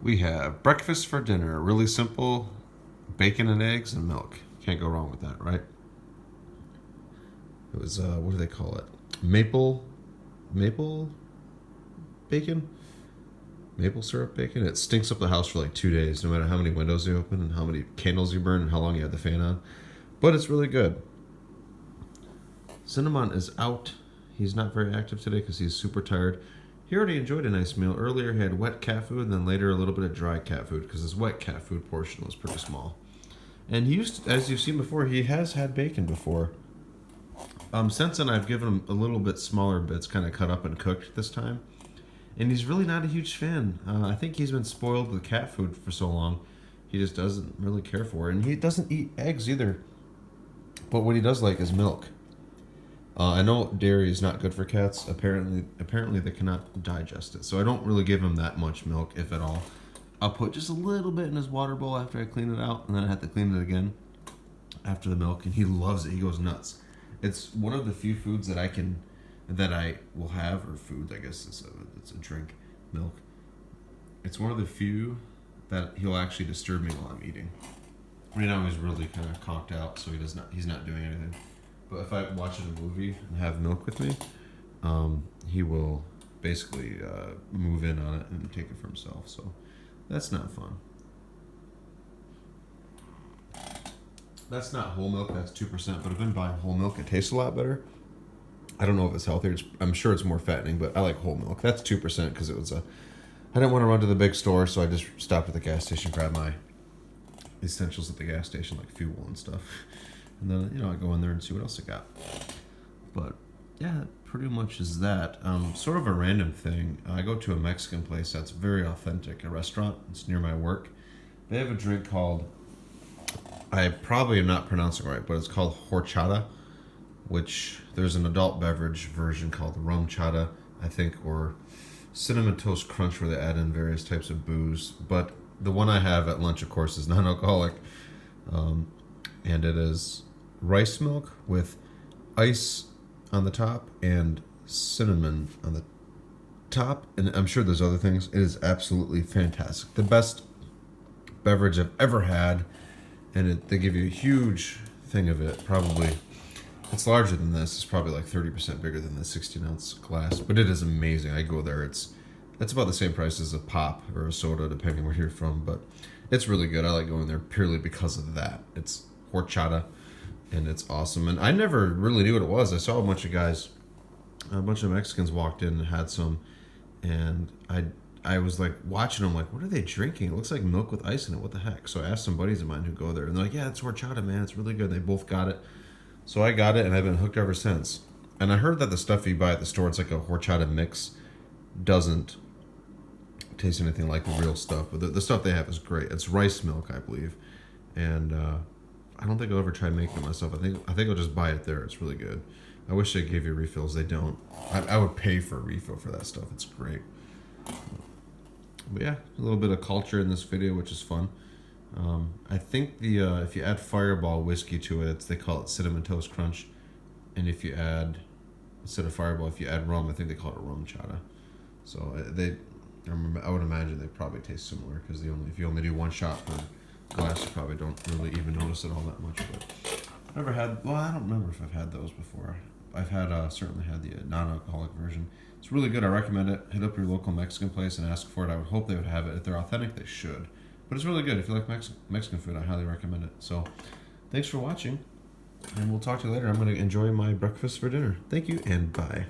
We have breakfast for dinner. Really simple. Bacon and eggs and milk. Can't go wrong with that, right? It was, what do they call it? Maple bacon? Maple syrup bacon. It stinks up the house for like 2 days, no matter how many windows you open and how many candles you burn and how long you have the fan on. But it's really good. Cinnabon is out. He's not very active today because he's super tired. He already enjoyed a nice meal. Earlier he had wet cat food, and then later a little bit of dry cat food because his wet cat food portion was pretty small. And he used to, as you've seen before, he has had bacon before. Since then I've given him a little bit smaller bits, kind of cut up and cooked this time. And he's really not a huge fan. I think he's been spoiled with cat food for so long. He just doesn't really care for it. And he doesn't eat eggs either. But what he does like is milk. I know dairy is not good for cats. Apparently they cannot digest it. So I don't really give him that much milk, if at all. I'll put just a little bit in his water bowl after I clean it out, and then I have to clean it again after the milk. And he loves it. He goes nuts. It's one of the few foods that I will have, or food, I guess it's a drink, milk. It's one of the few that he'll actually disturb me while I'm eating. Right now he's really kind of conked out, so he's not doing anything. But if I'm watching a movie and have milk with me, he will basically move in on it and take it for himself. So that's not fun. That's not whole milk, that's 2%, but I've been buying whole milk. It tastes a lot better. I don't know if it's healthier. I'm sure it's more fattening, but I like whole milk. That's 2% because it was I didn't want to run to the big store, so I just stopped at the gas station, grabbed my essentials at the gas station, like fuel and stuff. And then, I go in there and see what else I got. But, yeah, pretty much is that. Sort of a random thing. I go to a Mexican place that's very authentic, a restaurant. It's near my work. They have a drink called, I probably am not pronouncing it right, but it's called horchata, which there's an adult beverage version called rum chata, I think, or cinnamon toast crunch, where they add in various types of booze. But the one I have at lunch, of course, is non-alcoholic, and it is rice milk with ice on the top and cinnamon on the top, and I'm sure there's other things. It is absolutely fantastic. The best beverage I've ever had, and they give you a huge thing of it. Probably, it's larger than this. It's probably like 30% bigger than the 16-ounce glass, but it is amazing. I go there. It's about the same price as a pop or a soda, depending where you're from, but it's really good. I like going there purely because of that. It's horchata, and it's awesome. And I never really knew what it was. I saw a bunch of Mexicans walked in and had some, and I was like watching them, like, what are they drinking? It looks like milk with ice in it. What the heck? So I asked some buddies of mine who go there, and they're like, yeah, it's horchata, man. It's really good. They both got it. So I got it, and I've been hooked ever since. And I heard that the stuff you buy at the store, it's like a horchata mix, doesn't taste anything like the real stuff. But the stuff they have is great. It's rice milk, I believe. And I don't think I'll ever try making it myself. I think I'll just buy it there. It's really good. I wish they gave you refills. They don't. I would pay for a refill for that stuff. It's great. But yeah, a little bit of culture in this video, which is fun. I think if you add Fireball whiskey to it, they call it Cinnamon Toast Crunch. And if you add, instead of Fireball, if you add rum, I think they call it rum chata. So I would imagine they probably taste similar, because if you only do one shot per glass, you probably don't really even notice it all that much. But I don't remember if I've had those before. I've certainly had the non-alcoholic version. It's really good. I recommend it. Hit up your local Mexican place and ask for it. I would hope they would have it. If they're authentic, they should. But it's really good. If you like Mexican food, I highly recommend it. So thanks for watching, and we'll talk to you later. I'm going to enjoy my breakfast for dinner. Thank you, and bye.